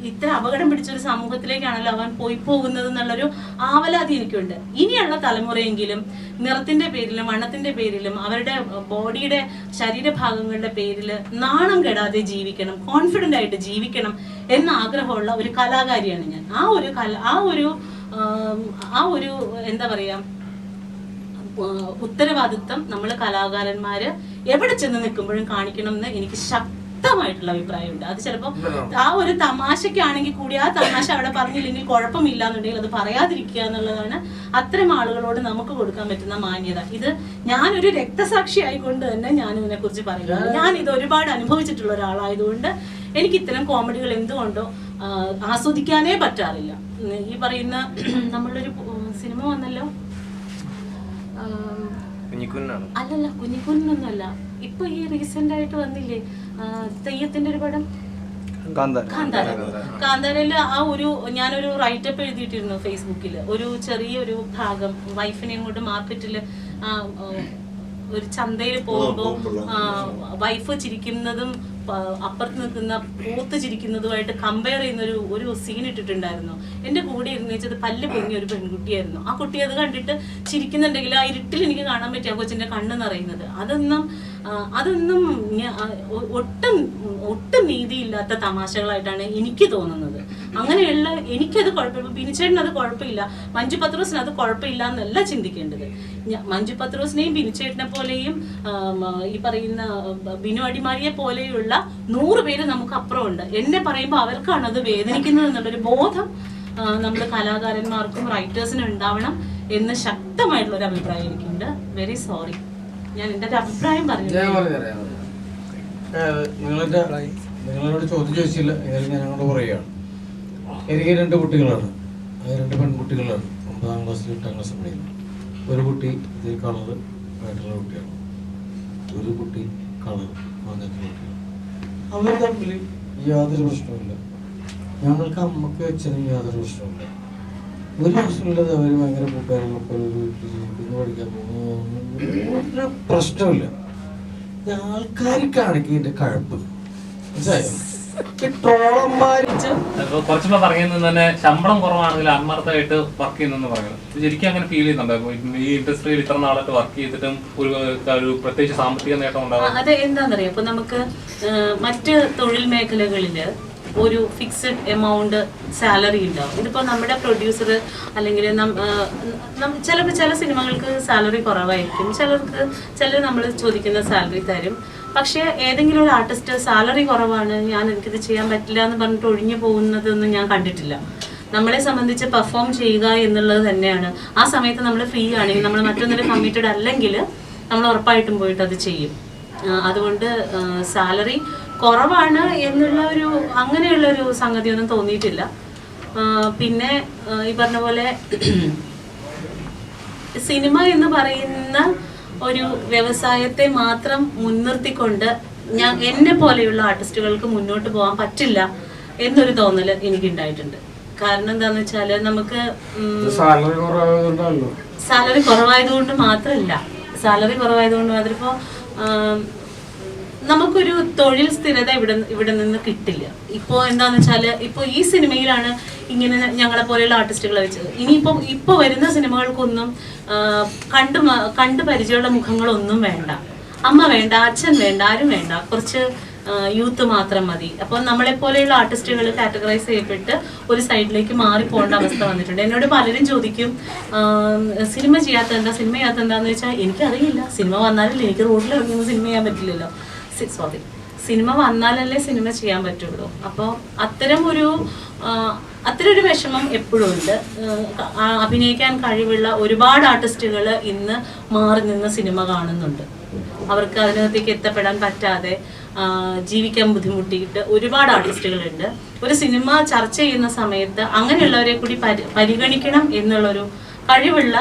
ഇത്ര അപകടം പിടിച്ചൊരു സമൂഹത്തിലേക്കാണല്ലോ അവൻ പോയി പോകുന്നത് എന്നുള്ളൊരു ആവലാതി എനിക്കുണ്ട്. ഇനിയുള്ള തലമുറയെങ്കിലും നിറത്തിന്റെ പേരിലും വണ്ണത്തിന്റെ പേരിലും അവരുടെ ബോഡിയുടെ ശരീരഭാഗങ്ങളുടെ പേരിൽ നാണം കെടാതെ ജീവിക്കണം, കോൺഫിഡന്റ് ആയിട്ട് ജീവിക്കണം എന്ന ആഗ്രഹമുള്ള ഒരു കലാകാരിയാണ് ഞാൻ. ആ ഒരു എന്താ പറയാ, ഉത്തരവാദിത്വം നമ്മൾ കലാകാരന്മാര് എവിടെ ചെന്ന് നിൽക്കുമ്പോഴും കാണിക്കണം എന്ന് എനിക്ക് ശക്തമായിട്ടുള്ള അഭിപ്രായമുണ്ട്. അത് ചിലപ്പോൾ ആ ഒരു തമാശക്കാണെങ്കിൽ കൂടി ആ തമാശ അവിടെ പറഞ്ഞില്ലെങ്കിൽ കുഴപ്പമില്ല എന്നുണ്ടെങ്കിൽ അത് പറയാതിരിക്കുക എന്നുള്ളതാണ് അത്തരം ആളുകളോട് നമുക്ക് കൊടുക്കാൻ പറ്റുന്ന മാന്യത. ഇത് ഞാനൊരു രക്തസാക്ഷി ആയിക്കൊണ്ട് തന്നെ ഞാൻ ഇതിനെ കുറിച്ച് പറയുന്നത്. ഞാൻ ഇത് ഒരുപാട് അനുഭവിച്ചിട്ടുള്ള ഒരാളായതുകൊണ്ട് എനിക്ക് ഇത്തരം കോമഡികൾ എന്തുകൊണ്ടോ ആസ്വദിക്കാനേ പറ്റാറില്ല. ഈ പറയുന്ന നമ്മളൊരു സിനിമ വന്നല്ലോ, കുഞ്ഞിക്കുഞ്ഞാണ്. അല്ലല്ല, കുഞ്ഞിക്കുഞ്ഞൊന്നുമല്ല. ഇപ്പൊ ഈ റീസെന്റ് ആയിട്ട് വന്നില്ലേ തെയ്യത്തിന്റെ ഒരു പടം കാന്താരയില് ഞാനൊരു റൈറ്റപ്പ് എഴുതിയിട്ടിരുന്നു ഫേസ്ബുക്കിൽ. ഒരു ചെറിയൊരു ഭാഗം വൈഫിനെയും കൊണ്ട് മാർക്കറ്റിൽ ഒരു ചന്തയിൽ പോകുമ്പോൾ വൈഫ് ചിരിക്കുന്നതും അപ്പുറത്ത് നിൽക്കുന്ന പോത്ത് ചിരിക്കുന്നതുമായിട്ട് കമ്പയർ ചെയ്യുന്ന ഒരു സീൻ ഇട്ടിട്ടുണ്ടായിരുന്നു. എൻ്റെ കൂടെ ഇരുന്ന് വെച്ചത് പല്ല് പൊങ്ങിയ ഒരു പെൺകുട്ടിയായിരുന്നു. ആ കുട്ടി അത് കണ്ടിട്ട് ചിരിക്കുന്നുണ്ടെങ്കിൽ ആ ഇരുട്ടിൽ എനിക്ക് കാണാൻ പറ്റിയ ആ കൊച്ചിൻ്റെ കണ്ണ് നിറയുന്നത്. അതൊന്നും ഒട്ടും നീതിയില്ലാത്ത തമാശകളായിട്ടാണ് എനിക്ക് തോന്നുന്നത്. അങ്ങനെയുള്ള എനിക്കത് കുഴപ്പമില്ല, ബിനിച്ചേട്ടന് അത് കുഴപ്പമില്ല, മഞ്ജു പത്രോസിന് അത് കുഴപ്പമില്ല എന്നല്ല ചിന്തിക്കേണ്ടത്. മഞ്ജു പത്രോസിനെയും ബിനിച്ചേട്ടനെ പോലെയും ഈ പറയുന്ന ബിനു അടിമാലിയെ പോലെയുള്ള 100 പേര് നമുക്ക് അപ്പുറമുണ്ട്. എന്നെ പറയുമ്പോൾ അവർക്കാണ് അത് വേദനിക്കുന്നത് എന്നുള്ളൊരു ബോധം നമ്മൾ കലാകാരന്മാർക്കും റൈറ്റേഴ്സിനും ഉണ്ടാവണം എന്ന് ശക്തമായിട്ടുള്ളൊരു അഭിപ്രായം എനിക്കുണ്ട്. വെരി സോറി, ഞാൻ എൻ്റെ ഒരു അഭിപ്രായം പറഞ്ഞു. നിങ്ങളോട് ചോദ്യം ചോദിച്ചില്ല, ഞാൻ ഞങ്ങളോട് പറയുകയാണ്. എനിക്ക് 2 കുട്ടികളാണ്, 2 പെൺകുട്ടികളാണ്. 9ാം ക്ലാസ്സിൽ 8ാം ക്ലാസ്സിൽ പഠിക്കുന്നു. ഒരു കുട്ടി ഇതിൽ കളർ ആയിട്ടുള്ള കുട്ടിയാണ്, ഒരു കുട്ടി കളർ വന്നിട്ടുള്ള കുട്ടിയാണ്. അവർ തമ്മിൽ യാതൊരു പ്രശ്നവുമില്ല. ഞങ്ങൾക്ക് അമ്മക്ക് അച്ഛനും യാതൊരു പ്രശ്നവുമില്ല. ഒരു പ്രശ്നമില്ലാതെ അവർ ഭയങ്കര കൂട്ടുകാരികളൊക്കെ ഒരു വീട്ടിൽ ജീവിക്കുന്നു, പഠിക്കാൻ പോകുന്നു, ഒരു പ്രശ്നമില്ല. ആൾക്കാർ കാണിക്കുന്നതിന്റെ കഴപ്പ് മനസ്സിലായോ? കുറച്ചുകൂടെ പറയുന്നത് തന്നെ ശമ്പളം കുറവാണെങ്കിൽ ആത്മാർത്ഥമായിട്ട് വർക്ക് ചെയ്യുന്നെന്ന് പറയുന്നത് ശരിക്കും അങ്ങനെ ഫീൽ ചെയ്യുന്നുണ്ടോ? ഈ ഇൻഡസ്ട്രിയിൽ ഇത്ര നാളായിട്ട് വർക്ക് ചെയ്തിട്ടും ഒരു പ്രത്യേകിച്ച് സാമ്പത്തിക നേട്ടം ഉണ്ടാവും? അത് എന്താണെന്നറിയാം, ഇപ്പൊ നമുക്ക് മറ്റ് തൊഴിൽ മേഖലകളില് ഒരു ഫിക്സഡ് എമൗണ്ട് സാലറി ഉണ്ടാവും. ഇതിപ്പോ നമ്മുടെ പ്രൊഡ്യൂസർ അല്ലെങ്കിൽ ചിലപ്പോൾ ചില സിനിമകൾക്ക് സാലറി കുറവായിരിക്കും, ചിലർ നമ്മൾ ചോദിക്കുന്ന സാലറി തരും. പക്ഷേ ഏതെങ്കിലും ഒരു ആർട്ടിസ്റ്റ് സാലറി കുറവാണ്, എനിക്കിത് ചെയ്യാൻ പറ്റില്ല എന്ന് പറഞ്ഞിട്ട് ഒഴിഞ്ഞു പോകുന്നതൊന്നും ഞാൻ കണ്ടിട്ടില്ല. നമ്മളെ സംബന്ധിച്ച് പെർഫോം ചെയ്യുക എന്നുള്ളത് തന്നെയാണ്. ആ സമയത്ത് നമ്മൾ ഫ്രീ ആണെങ്കിൽ, നമ്മൾ മറ്റൊന്നിൽ കമ്മിറ്റഡ് അല്ലെങ്കിൽ നമ്മൾ ഉറപ്പായിട്ടും പോയിട്ട് അത് ചെയ്യും. അതുകൊണ്ട് സാലറി കുറവാണ് എന്നുള്ള അങ്ങനെയുള്ളൊരു സംഗതിയൊന്നും തോന്നിയിട്ടില്ല. പിന്നെ ഈ പറഞ്ഞ പോലെ സിനിമ എന്ന് പറയുന്ന ഒരു വ്യവസായത്തെ മാത്രം മുൻനിർത്തിക്കൊണ്ട് എന്നെ പോലെയുള്ള ആർട്ടിസ്റ്റുകൾക്ക് മുന്നോട്ട് പോകാൻ പറ്റില്ല എന്നൊരു തോന്നല് എനിക്കുണ്ടായിട്ടുണ്ട്. കാരണം എന്താന്ന് വെച്ചാല് നമുക്ക് സാലറി കുറവായതുകൊണ്ട് മാത്രമല്ല, ഇപ്പോ നമുക്കൊരു തൊഴിൽ സ്ഥിരത ഇവിടെ നിന്ന് കിട്ടില്ല. ഇപ്പോൾ എന്താന്ന് വെച്ചാൽ ഇപ്പോൾ ഈ സിനിമയിലാണ് ഇങ്ങനെ ഞങ്ങളെ പോലെയുള്ള ആർട്ടിസ്റ്റുകളെ വെച്ചത്. ഇപ്പൊ വരുന്ന സിനിമകൾക്കൊന്നും കണ്ട് പരിചയമുള്ള മുഖങ്ങളൊന്നും വേണ്ട, അമ്മ വേണ്ട, അച്ഛൻ വേണ്ട, ആരും വേണ്ട, കുറച്ച് യൂത്ത് മാത്രം മതി. അപ്പോൾ നമ്മളെ പോലെയുള്ള ആർട്ടിസ്റ്റുകൾ കാറ്റഗറൈസ് ചെയ്യപ്പെട്ട് ഒരു സൈഡിലേക്ക് മാറിപ്പോകേണ്ട അവസ്ഥ വന്നിട്ടുണ്ട്. എന്നോട് പലരും ചോദിക്കും സിനിമ ചെയ്യാത്തെന്താന്ന് വെച്ചാൽ എനിക്കറിയില്ല. സിനിമ വന്നാലല്ലേ എനിക്ക് റോഡിൽ ഇറങ്ങുമ്പോൾ സിനിമ ചെയ്യാൻ പറ്റില്ലല്ലോ. സിനിമ വന്നാലല്ലേ സിനിമ ചെയ്യാൻ പറ്റുള്ളൂ. അപ്പോൾ അത്തരൊരു വിഷമം എപ്പോഴും ഉണ്ട്. അഭിനയിക്കാൻ കഴിവുള്ള ഒരുപാട് ആർട്ടിസ്റ്റുകൾ ഇന്ന് മാറി നിന്ന് സിനിമ കാണുന്നുണ്ട്. അവർക്ക് അതിനകത്തേക്ക് എത്തപ്പെടാൻ പറ്റാതെ ജീവിക്കാൻ ബുദ്ധിമുട്ടിയിട്ട് ഒരുപാട് ആർട്ടിസ്റ്റുകളുണ്ട്. ഒരു സിനിമ ചർച്ച ചെയ്യുന്ന സമയത്ത് അങ്ങനെയുള്ളവരെ കൂടി പരിഗണിക്കണം എന്നുള്ളൊരു കഴിവുള്ള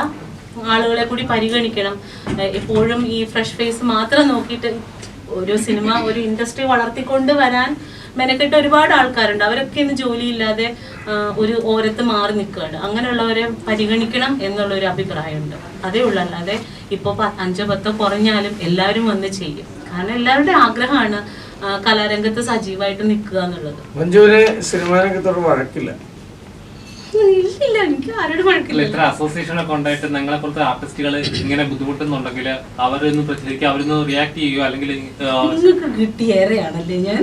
ആളുകളെ കൂടി പരിഗണിക്കണം. എപ്പോഴും ഈ ഫ്രഷ് ഫേസ് മാത്രം നോക്കിയിട്ട് ഒരു സിനിമ, ഒരു ഇൻഡസ്ട്രി വളർത്തിക്കൊണ്ട് വരാൻ മെനക്കെട്ട് ഒരുപാട് ആൾക്കാരുണ്ട്. അവരൊക്കെ ഇന്ന് ജോലിയില്ലാതെ ഒരു ഓരത്ത് മാറി നിൽക്കുകയാണ്. അങ്ങനെയുള്ളവരെ പരിഗണിക്കണം എന്നുള്ളൊരു അഭിപ്രായമുണ്ട്. അതേ ഉള്ളൂ. അല്ലാതെ ഇപ്പോൾ 5-10 കുറഞ്ഞാലും എല്ലാവരും വന്ന് ചെയ്യും. കാരണം എല്ലാവരുടെ ആഗ്രഹമാണ് കലാരംഗത്ത് സജീവമായിട്ട് നിൽക്കുക എന്നുള്ളത്. മഞ്ജുവിന് സിനിമാ രംഗത്തോട് വഴക്കില്ല? ഇല്ല, എനിക്ക് ആരോട് വഴക്കില്ല. ഇത്ര അസോസിയേഷനൊക്കെ ഉണ്ടായിട്ട് നിങ്ങളെ പോലത്തെ ആർട്ടിസ്റ്റുകൾ ഇങ്ങനെ ബുദ്ധിമുട്ടുന്നുണ്ടെങ്കിൽ അവരൊന്ന് റിയാക്ട് ചെയ്യുക, അല്ലെങ്കിൽ നിങ്ങൾക്ക് കിട്ടിയേറെയാണല്ലേ ഞാൻ.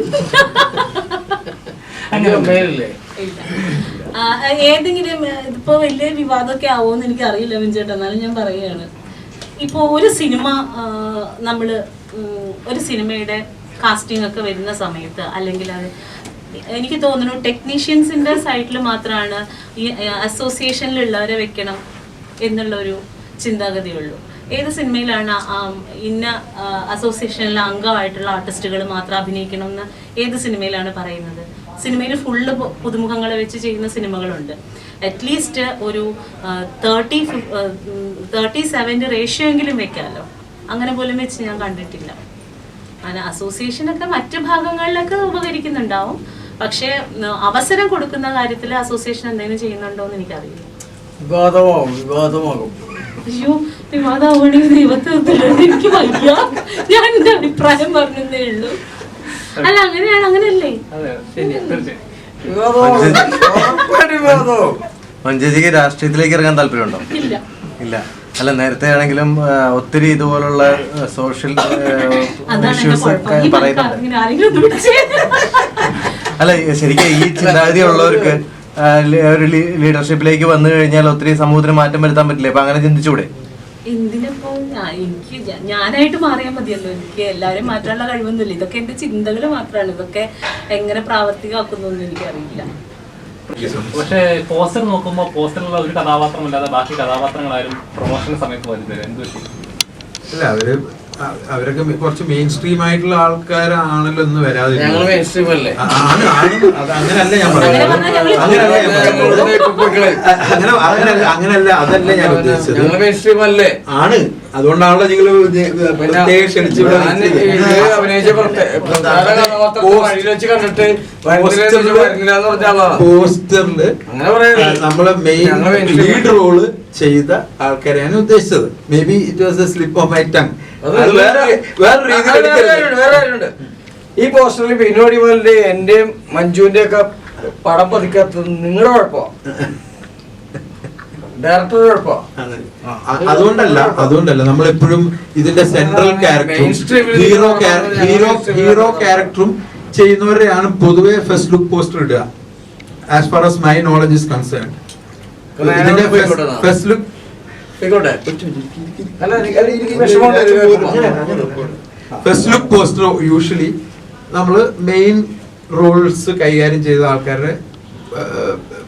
ഏതെങ്കിലും ഇതിപ്പോ വലിയ വിവാദമൊക്കെ ആവുമെന്ന് എനിക്ക് അറിയില്ല വിൻചേട്ടാ, എന്നാലും ഞാൻ പറയുകയാണ്. ഇപ്പോൾ ഒരു സിനിമയുടെ കാസ്റ്റിംഗ് ഒക്കെ വരുന്ന സമയത്ത്, അല്ലെങ്കിൽ അത് എനിക്ക് തോന്നുന്നു ടെക്നീഷ്യൻസിന്റെ സൈഡിൽ മാത്രമാണ് ഈ അസോസിയേഷനിലുള്ളവരെ വെക്കണം എന്നുള്ളൊരു ചിന്താഗതിയുള്ളൂ. ഏത് സിനിമയിലാണ് ഇന്ന അസോസിയേഷനിലെ അംഗമായിട്ടുള്ള ആർട്ടിസ്റ്റുകൾ മാത്രം അഭിനയിക്കണമെന്ന് ഏത് സിനിമയിലാണ് പറയുന്നത്? സിനിമയിൽ ഫുള്ള് പുതുമുഖങ്ങളെ വെച്ച് ചെയ്യുന്ന സിനിമകളുണ്ട്. അറ്റ്ലീസ്റ്റ് ഒരു 30-70 റേഷ്യോ എങ്കിലും വെക്കാമല്ലോ. അങ്ങനെ പോലും വെച്ച് ഞാൻ കണ്ടിട്ടില്ല. അങ്ങനെ അസോസിയേഷനൊക്കെ മറ്റു ഭാഗങ്ങളിലൊക്കെ ഉപകരിക്കുന്നുണ്ടാവും, പക്ഷേ അവസരം കൊടുക്കുന്ന കാര്യത്തിൽ അസോസിയേഷൻ എന്തെങ്കിലും ചെയ്യുന്നുണ്ടോ എന്ന് എനിക്കറിയില്ല. വിവാദമാകും. അയ്യോ, വിവാദമാവണമെങ്കിൽ ദൈവത്തെ എനിക്ക് വയ്യ. ഞാൻ എന്റെ അഭിപ്രായം പറഞ്ഞതേ ഉള്ളൂ. അല്ല, അങ്ങനെയാണ്, അങ്ങനെയല്ലേ? മഞ്ജുജിക്ക് രാഷ്ട്രീയത്തിലേക്ക് ഇറങ്ങാൻ താല്പര്യമുണ്ടോ? ഇല്ല. ഇല്ല. അല്ല, നേരത്തെ ആണെങ്കിലും ഒത്തിരി ഇതുപോലുള്ള സോഷ്യൽ ഇഷ്യൂസ് ഒക്കെ പറയുന്നുണ്ട്. അല്ല, ശരിക്കും ഈ ചിന്താഗതി ഉള്ളവർക്ക് ഒരു ലീഡർഷിപ്പിലേക്ക് വന്നു കഴിഞ്ഞാൽ ഒത്തിരി സമൂഹത്തിന് മാറ്റം വരുത്താൻ പറ്റില്ല. അപ്പൊ അങ്ങനെ ചിന്തിച്ചൂടെ? എന്തിനിപ്പോ എനിക്ക് ഞാനായിട്ട് മാറിയാൽ മതിയല്ലോ. എനിക്ക് എല്ലാവരും മാറ്റാനുള്ള കഴിവൊന്നുമില്ല. ഇതൊക്കെ എന്റെ ചിന്തകൾ മാത്രമാണ്. ഇതൊക്കെ എങ്ങനെ പ്രാവർത്തികമാക്കുന്നൊന്നും എനിക്കറിയില്ല. പക്ഷേ പോസ്റ്റർ നോക്കുമ്പോൾ പോസ്റ്ററിലുള്ള ഒരു കഥാപാത്രമല്ലാതെ ബാക്കി കഥാപാത്രങ്ങളാരും പ്രൊമോഷൻ സമയത്ത് വരുന്നില്ല. എന്ത് പറ്റി? അല്ല, അവരൊക്കെ കുറച്ച് മെയിൻ സ്ട്രീം ആയിട്ടുള്ള ആൾക്കാരാണല്ലോ ഒന്ന് വരാതില്ല. അങ്ങനല്ല ഞാൻ പറയുന്നത്. അങ്ങനല്ല, അതല്ല ഞാൻ ഉദ്ദേശിച്ചത്. ആണ്, അതുകൊണ്ടാണല്ലോ നിങ്ങൾ ക്ഷണിച്ചു. പോസ്റ്ററില് നമ്മളെ മെയിൻ ലീഡ് റോള് ചെയ്ത ആൾക്കാരെയാണ് ഉദ്ദേശിച്ചത്. May be it was A slip of my tongue. വേറെ രീതിയിലുണ്ട്. ഈ പോസ്റ്ററിൽ ബിനു അടിമാലിന്റെ എന്റെയും മഞ്ജുവിന്റെ ഒക്കെ പടം പതിക്കാത്തത് നിങ്ങളുടെ കുഴപ്പമോ, ഡയറക്ടറുടെ കുഴപ്പമോ? അതുകൊണ്ടല്ല നമ്മളെപ്പോഴും ഇതിന്റെ സെൻട്രൽ ക്യാരക്ടറും ഹീറോ ക്യാരക്ടറും ചെയ്യുന്നവരെയാണ് പൊതുവെ ഫസ്റ്റ് ലുക്ക് പോസ്റ്റർ ഇടുക. As far as my knowledge is concerned, ഇതിന്റെ ഫസ്റ്റ് ലുക്ക് പോസ്റ്റർ യൂഷ്വലി നമ്മള് മെയിൻ റോൾസ് കൈകാര്യം ചെയ്ത ആൾക്കാരുടെ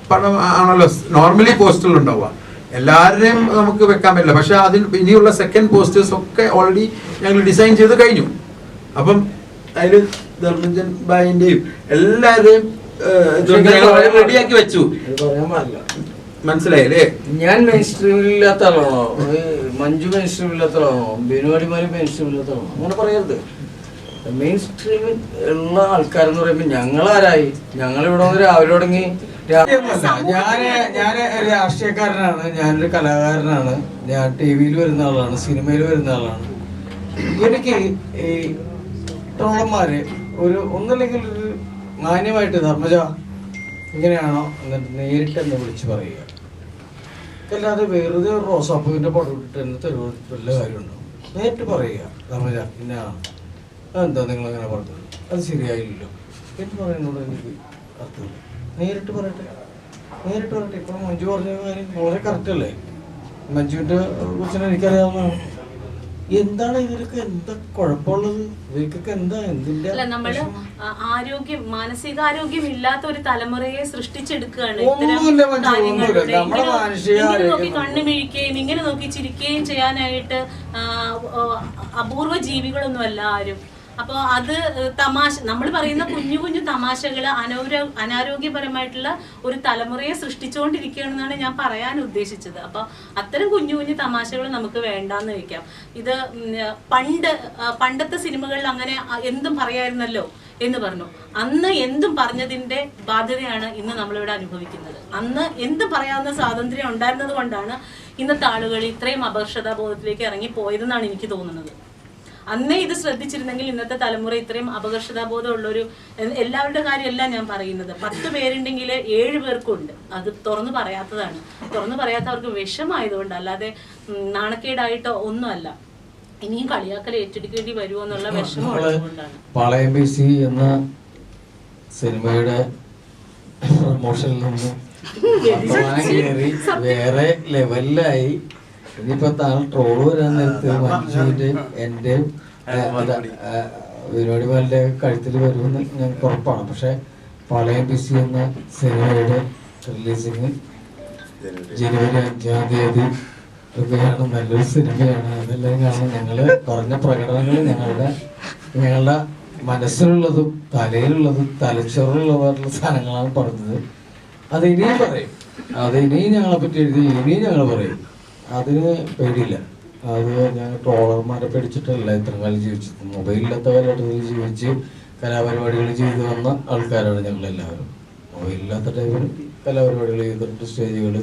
പടം ആണല്ലോ നോർമലി പോസ്റ്ററിൽ ഉണ്ടാവുക. എല്ലാവരുടെയും നമുക്ക് വെക്കാൻ പറ്റില്ല. പക്ഷെ അതിൽ ഇനിയുള്ള സെക്കൻഡ് പോസ്റ്റേഴ്സ് ഒക്കെ ഓൾറെഡി ഞങ്ങൾ ഡിസൈൻ ചെയ്ത് കഴിഞ്ഞു. അപ്പം അതിൽ ധർമ്മജൻ ഭായിന്റെയും എല്ലാവരുടെയും റെഡിയാക്കി വെച്ചു. മനസ്സിലായില്ലേ? ഞാൻ മെയിൻ സ്ട്രീമില്ലാത്ത ആളാണോ? മഞ്ജു മെയിൻ സ്ട്രീമില്ലാത്ത ആളാണോ? ബിനു അടിമാലി മെയിൻ സ്ട്രീമില്ലാത്ത ആളാണോ? അങ്ങനെ പറയരുത്. മെയിൻ സ്ട്രീമിൽ ഉള്ള ആൾക്കാരെന്ന് പറയുമ്പോൾ ഞങ്ങളാരായി? ഞങ്ങളിവിടെ വന്ന് രാവിലെ തുടങ്ങി. ഞാൻ രാഷ്ട്രീയക്കാരനാണ്, ഞാനൊരു കലാകാരനാണ്, ഞാൻ TV-യിൽ വരുന്ന ആളാണ്, സിനിമയിൽ വരുന്ന ആളാണ്. എനിക്ക് ഈ ട്രോളന്മാരെ ഒന്നല്ലെങ്കിൽ ഒരു മാന്യമായിട്ട് ധർമ്മജ ഇങ്ങനെയാണോ എന്നിട്ട് നേരിട്ട് എന്നെ വിളിച്ച് പറയുക. അല്ലാതെ വെറുതെ ഒരു റോസാപ്പൂവിൻ്റെ പടം ഇട്ടിട്ട് എന്നെ തരുവ വല്ല കാര്യമുണ്ടോ? നേരിട്ട് പറയുക, ധർമ്മജ ഇന്നാണ്, അതെന്താ നിങ്ങളങ്ങനെ പറഞ്ഞത്, അത് ശരിയായില്ലല്ലോ എന്ന് പറയുന്നത് എനിക്ക് അർത്ഥമില്ല. നേരിട്ട് പറയട്ടെ. ഇപ്പോൾ മഞ്ജു പറഞ്ഞ കാര്യം വളരെ കറക്റ്റ് അല്ലേ? മഞ്ജുവിൻ്റെ കുറിച്ച് എനിക്കറിയാവുന്നതാണ്. എന്താണ് ഇതിലൊക്കെ എന്താ കുഴപ്പമുള്ളത്? ഇവർക്കൊക്കെ എന്താ എന്തിന്റെ? അല്ല, നമ്മള് മാനസികാരോഗ്യം ഇല്ലാത്ത ഒരു തലമുറയെ സൃഷ്ടിച്ചെടുക്കുകയാണ്. നോക്കി കണ്ണുമിഴിക്കുകയും ഇങ്ങനെ നോക്കി ചിരിക്കുകയും ചെയ്യാനായിട്ട് അപൂർവ ജീവികളൊന്നുമല്ല ആരും. അപ്പോൾ അത് തമാശ, നമ്മൾ പറയുന്ന കുഞ്ഞു കുഞ്ഞു തമാശകൾ അനാരോഗ്യപരമായിട്ടുള്ള ഒരു തലമുറയെ സൃഷ്ടിച്ചുകൊണ്ടിരിക്കുകയാണെന്നാണ് ഞാൻ പറയാൻ ഉദ്ദേശിച്ചത്. അപ്പോൾ അത്തരം കുഞ്ഞു കുഞ്ഞു തമാശകൾ നമുക്ക് വേണ്ടാന്ന് വെക്കാം. ഇത് പണ്ടത്തെ സിനിമകളിൽ അങ്ങനെ എന്തും പറയായിരുന്നല്ലോ എന്ന് പറഞ്ഞു. അന്ന് എന്തും പറഞ്ഞതിന്റെ ബാധ്യതയാണ് ഇന്ന് നമ്മളിവിടെ അനുഭവിക്കുന്നത്. അന്ന് എന്തും പറയാവുന്ന സ്വാതന്ത്ര്യം ഉണ്ടായിരുന്നത് കൊണ്ടാണ് ഇന്നത്തെ ആളുകൾ ഇത്രയും അപകർഷതാബോധത്തിലേക്ക് ഇറങ്ങി പോയതെന്നാണ് എനിക്ക് തോന്നുന്നത്. അന്നേ ഇത് ശ്രദ്ധിച്ചിരുന്നെങ്കിൽ ഇന്നത്തെ തലമുറ ഇത്രയും അപകർഷതാബോധം ഉള്ളൊരു, എല്ലാവരുടെ കാര്യമല്ല ഞാൻ പറയുന്നത്, 10 പേരുണ്ടെങ്കിൽ 7 പേർക്കും ഉണ്ട്. അത് തുറന്നു പറയാത്തതാണ്. തുറന്നു പറയാത്തവർക്ക് വിഷമായതുകൊണ്ട്, അല്ലാതെ നാണക്കേടായിട്ടോ ഒന്നുമല്ല. ഇനിയും കളിയാക്കൽ ഏറ്റെടുക്കേണ്ടി വരുമോ എന്നുള്ള വിഷമം ഉള്ളതുകൊണ്ടാണ്. പാളയം BC എന്ന സിനിമയുടെ പ്രമോഷനിൽ നിന്ന് കയറി വേറെ ലെവലിലായി. ഇനിയിപ്പോ താങ്കൾ ട്രോള് വരാൻ നേരത്ത് മഞ്ജുവിന്റെ എന്റെയും വിനോടിമാലിന്റെ കഴുത്തിൽ വരുമെന്ന് ഞങ്ങൾക്ക് ഉറപ്പാണ്. പക്ഷെ പാളയം BC എന്ന സിനിമയുടെ റിലീസിങ് ജനുവരി 5-ാം തീയതി ഒക്കെയാണ്. നല്ലൊരു സിനിമയാണ്. അതെല്ലാം കാണാൻ ഞങ്ങള് പറഞ്ഞ പ്രകടനങ്ങൾ ഞങ്ങളുടെ മനസ്സിലുള്ളതും തലയിലുള്ളതും തലച്ചോറിലുള്ളതായിട്ടുള്ള സാധനങ്ങളാണ് പറഞ്ഞത്. അത് ഇനിയും പറയും. അത് ഇനിയും ഞങ്ങളെ പറ്റി എഴുതി ഇനിയും ഞങ്ങൾ പറയും. അതിന് പേടിയില്ല. അത് ഞാൻ ട്രോളർമാരെ പേടിച്ചിട്ടല്ല ഇത്ര കാലം ജീവിച്ചത്. മൊബൈലില്ലാത്ത കാലഘട്ടത്തിൽ ജീവിച്ച് കലാപരിപാടികൾ ചെയ്തു വന്ന ആൾക്കാരാണ് ഞങ്ങളെല്ലാവരും. മൊബൈലില്ലാത്ത ടൈമിൽ കലാപരിപാടികൾ ചെയ്തിട്ട് സ്റ്റേജുകൾ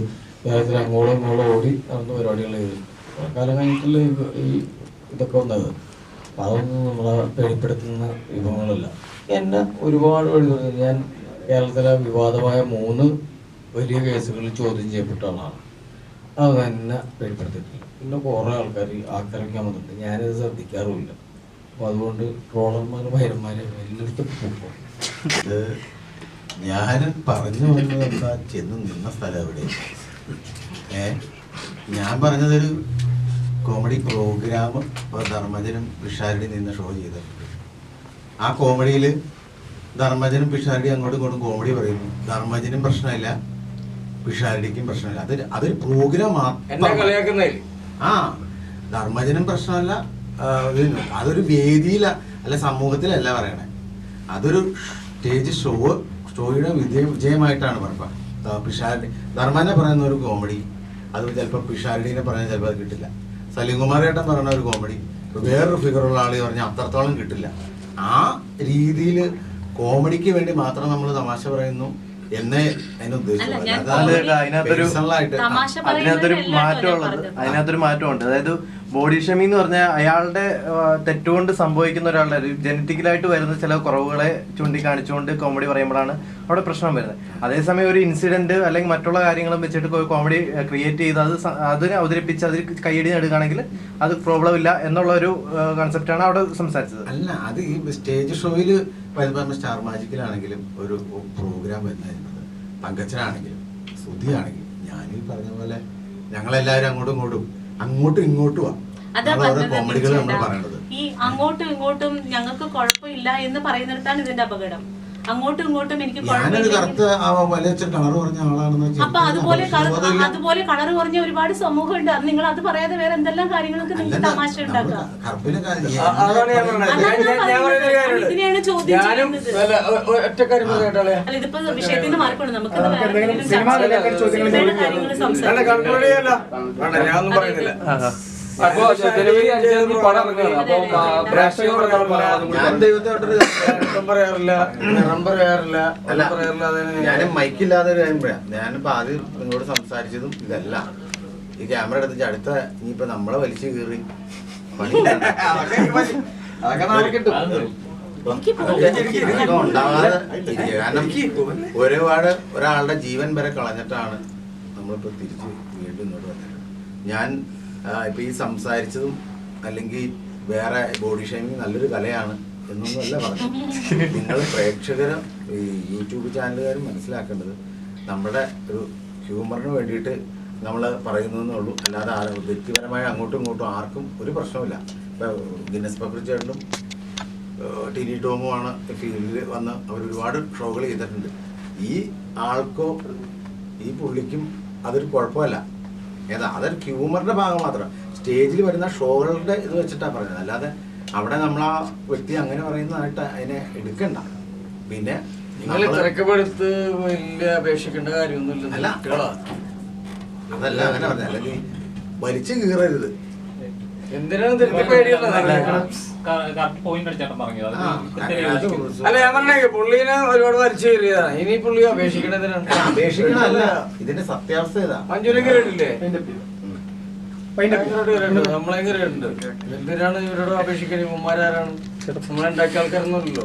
കേരളത്തിൽ അങ്ങോളം ഇങ്ങോളം ഓടി നടന്ന പരിപാടികൾ ചെയ്തിട്ടുണ്ട്. കാലം കഴിഞ്ഞിട്ടുള്ള ഈ ഇതൊക്കെ വന്നത്. അപ്പം അതൊന്നും നമ്മളെ പേടിപ്പെടുത്തുന്ന വിഭവങ്ങളല്ല. എന്നെ ഒരുപാട് വഴി പറഞ്ഞു. ഞാൻ കേരളത്തിലെ വിവാദമായ 3 വലിയ കേസുകളിൽ ചോദ്യം ചെയ്യപ്പെട്ട ആളാണ്. അത് തന്നെ പേടിപ്പെടുത്തിയിട്ടില്ല. പിന്നെ കുറേ ആൾക്കാർ ആക്രമിക്കാൻ വന്നിട്ടുണ്ട്. ഞാനത് ശ്രദ്ധിക്കാറുമില്ല. അപ്പോൾ അതുകൊണ്ട് ട്രോളർമാർ ഭൈരന്മാരെ എല്ലായിടത്തും പോകും. ഞാൻ പറഞ്ഞു വന്നത് എന്താ, ചെന്ന് നിന്ന സ്ഥലം എവിടെ? ഞാൻ പറഞ്ഞതൊരു കോമഡി പ്രോഗ്രാം ധർമ്മജനും പിഷാരടി നിന്ന് ഷോ ചെയ്തിട്ടുണ്ട്. ആ കോമഡിയിൽ ധർമ്മജനും പിഷാരടി അങ്ങോട്ടും ഇങ്ങോട്ടും കോമഡി പറയുന്നു. ധർമ്മജനും പ്രശ്നമില്ല, പിഷാരടിക്കും പ്രശ്നമില്ല. അതൊരു പ്രോഗ്രാം മാത്രം. ആ ധർമ്മജനും പ്രശ്നമല്ല, അതൊരു വേദിയില അല്ല സമൂഹത്തിലല്ല പറയണേ. അതൊരു സ്റ്റേജ് ഷോയുടെ വിജയമായിട്ടാണ് പറയുക. പിഷാരടി ധർമ്മനെ പറയുന്ന ഒരു കോമഡി അത് ചിലപ്പോൾ പിഷാരടീനെ പറഞ്ഞാൽ ചിലപ്പോൾ അത് കിട്ടില്ല. സലീംകുമാർ ഏട്ടൻ പറയുന്ന ഒരു കോമഡി വേറൊരു ഫിഗറുള്ള ആൾ പറഞ്ഞാൽ അത്രത്തോളം കിട്ടില്ല. ആ രീതിയിൽ കോമഡിക്ക് വേണ്ടി മാത്രം നമ്മൾ തമാശ പറയുന്നു എന്നേ അതിനകത്തൊരു മാറ്റമുണ്ട്. അതായത് ബോഡി ഷേമിംഗ് എന്ന് പറഞ്ഞാൽ അയാളുടെ തെറ്റുകൊണ്ട് സംഭവിക്കുന്ന ഒരാളുടെ ജനറ്റിക്കലായിട്ട് വരുന്ന ചില കുറവുകളെ ചൂണ്ടിക്കാണിച്ചുകൊണ്ട് കോമഡി പറയുമ്പോഴാണ് അവിടെ പ്രശ്നം വരുന്നത്. അതേസമയം ഒരു ഇൻസിഡന്റ് അല്ലെങ്കിൽ മറ്റുള്ള കാര്യങ്ങളും വെച്ചിട്ട് കോമഡി ക്രിയേറ്റ് ചെയ്ത് അതിനെ അവതരിപ്പിച്ച് അതിൽ കൈയടി നേടുകയാണെങ്കിൽ അത് പ്രോബ്ലം ഇല്ല എന്നുള്ള ഒരു കൺസെപ്റ്റാണ് അവിടെ സംസാരിച്ചത്. അല്ല, അത് ഈ സ്റ്റേജ് ഷോയിൽ വരുമ്പോൾ സ്റ്റാർ മാജിക്കിലാണെങ്കിലും ഒരു പ്രോഗ്രാം വരുന്നത് പങ്കജനാണെങ്കിലും സുധിയാണെങ്കിലും ഞാനീ പറഞ്ഞ പോലെ ഞങ്ങളെല്ലാവരും അങ്ങോട്ടും ഇങ്ങോട്ടും കോമഡികൾ നമ്മൾ പറയേണ്ടത്. ഈ അങ്ങോട്ടും ഇങ്ങോട്ടും ഞങ്ങൾക്ക് കുഴപ്പമില്ല എന്ന് പറയുന്നിടത്താണ് ഇതിന്റെ അപകടം. അങ്ങോട്ടും ഇങ്ങോട്ടും എനിക്ക് ഞാനൊരു കറുത്ത കളർ പറഞ്ഞ ആളാണെന്ന്. അപ്പൊ അതുപോലെ കളർ പറഞ്ഞ ഒരുപാട് സമൂഹം ഉണ്ട്. അത് നിങ്ങൾ അത് പറയാതെ വേറെ എന്തെല്ലാം കാര്യങ്ങൾക്ക് നിങ്ങൾക്ക് തമാശ ഉണ്ടാക്കാം. ഇതിനെയാണ് ചോദ്യം ചെയ്യുന്നത്. അല്ല, ഇതിപ്പോ വിഷയത്തിന് മാറിക്കൊണ്ട് നമുക്ക് കാര്യങ്ങൾ സംസാരിക്കാം. അപ്പൊ ജനുവരി 5 പടം പറയാറില്ല, ഞാൻ മൈക്കില്ലാതെ ഒരു കാര്യം പറയാം. ഞാനിപ്പോ ആദ്യം നിങ്ങളോട് സംസാരിച്ചതും ഇതല്ല. ഈ ക്യാമറ എടുത്തിട്ട് അടുത്ത ഇനിയിപ്പോ നമ്മളെ വലിച്ചു കീറി ഉണ്ടാവാതെ. കാരണം ഒരുപാട് ഒരാളുടെ ജീവൻ വരെ കളഞ്ഞിട്ടാണ് നമ്മളിപ്പോ തിരിച്ച് വീണ്ടും ഇങ്ങോട്ട് വന്നത്. ഞാൻ ഇപ്പൊ ഈ സംസാരിച്ചതും അല്ലെങ്കിൽ വേറെ ബോഡി ഷേമിങ് നല്ലൊരു കലയാണ് എന്നൊന്നും അല്ല പറഞ്ഞു. നിങ്ങൾ പ്രേക്ഷകരും ഈ യൂട്യൂബ് ചാനലുകാരും മനസ്സിലാക്കേണ്ടത് നമ്മുടെ ഒരു ഹ്യൂമറിന് വേണ്ടിയിട്ട് നമ്മൾ പറയുന്നതെന്നേ ഉള്ളൂ. അല്ലാതെ വ്യക്തിപരമായി അങ്ങോട്ടും ഇങ്ങോട്ടും ആർക്കും ഒരു പ്രശ്നമില്ല. ഇപ്പൊ ഗിന്നസ് പക്രു ചേട്ടനും ടിനി ടോമുമാണ് ഫീൽഡിൽ വന്ന് അവർ ഒരുപാട് ഷോകൾ ചെയ്തിട്ടുണ്ട്. ഈ ആൾക്കോ ഈ പുള്ളിക്കും അതൊരു കുഴപ്പമല്ല. അതൊരു ഹ്യൂമറിന്റെ ഭാഗം മാത്രം. സ്റ്റേജിൽ വരുന്ന ഷോകളുടെ ഇത് വെച്ചിട്ടാണ് പറയുന്നത്. അല്ലാതെ അവിടെ നമ്മൾ ആ വ്യക്തി അങ്ങനെ പറയുന്നതായിട്ട് അതിനെ എടുക്കണ്ട. പിന്നെ തിരക്കപ്പെടുത്ത് വലിയ അപേക്ഷിക്കേണ്ട കാര്യമൊന്നുമില്ല. അതല്ല അങ്ങനെ പറഞ്ഞ, അല്ലെങ്കിൽ വലിച്ചു കീറരുത്. എന്തിനാണ് അല്ല ഞാൻ പറഞ്ഞേ പുള്ളിനെ ഒരുപാട് വലിച്ചു കയറിയതാണ്. ഇനി പുള്ളി അപേക്ഷിക്കണതിനാണ്. അപേക്ഷിക്കണല്ല, ഇതിന്റെ സത്യാവസ്ഥ ഏതാ? മഞ്ജുനെ കയറിയിട്ടില്ലേ? നമ്മളെങ്ങനെ ഉണ്ട്? എന്തിനാണ് ഇവരോട് അപേക്ഷിക്കണേ? ഉമ്മാരാരാണ്? നമ്മളെ ഉണ്ടാക്കിയ ആൾക്കാരൊന്നുമല്ലോ.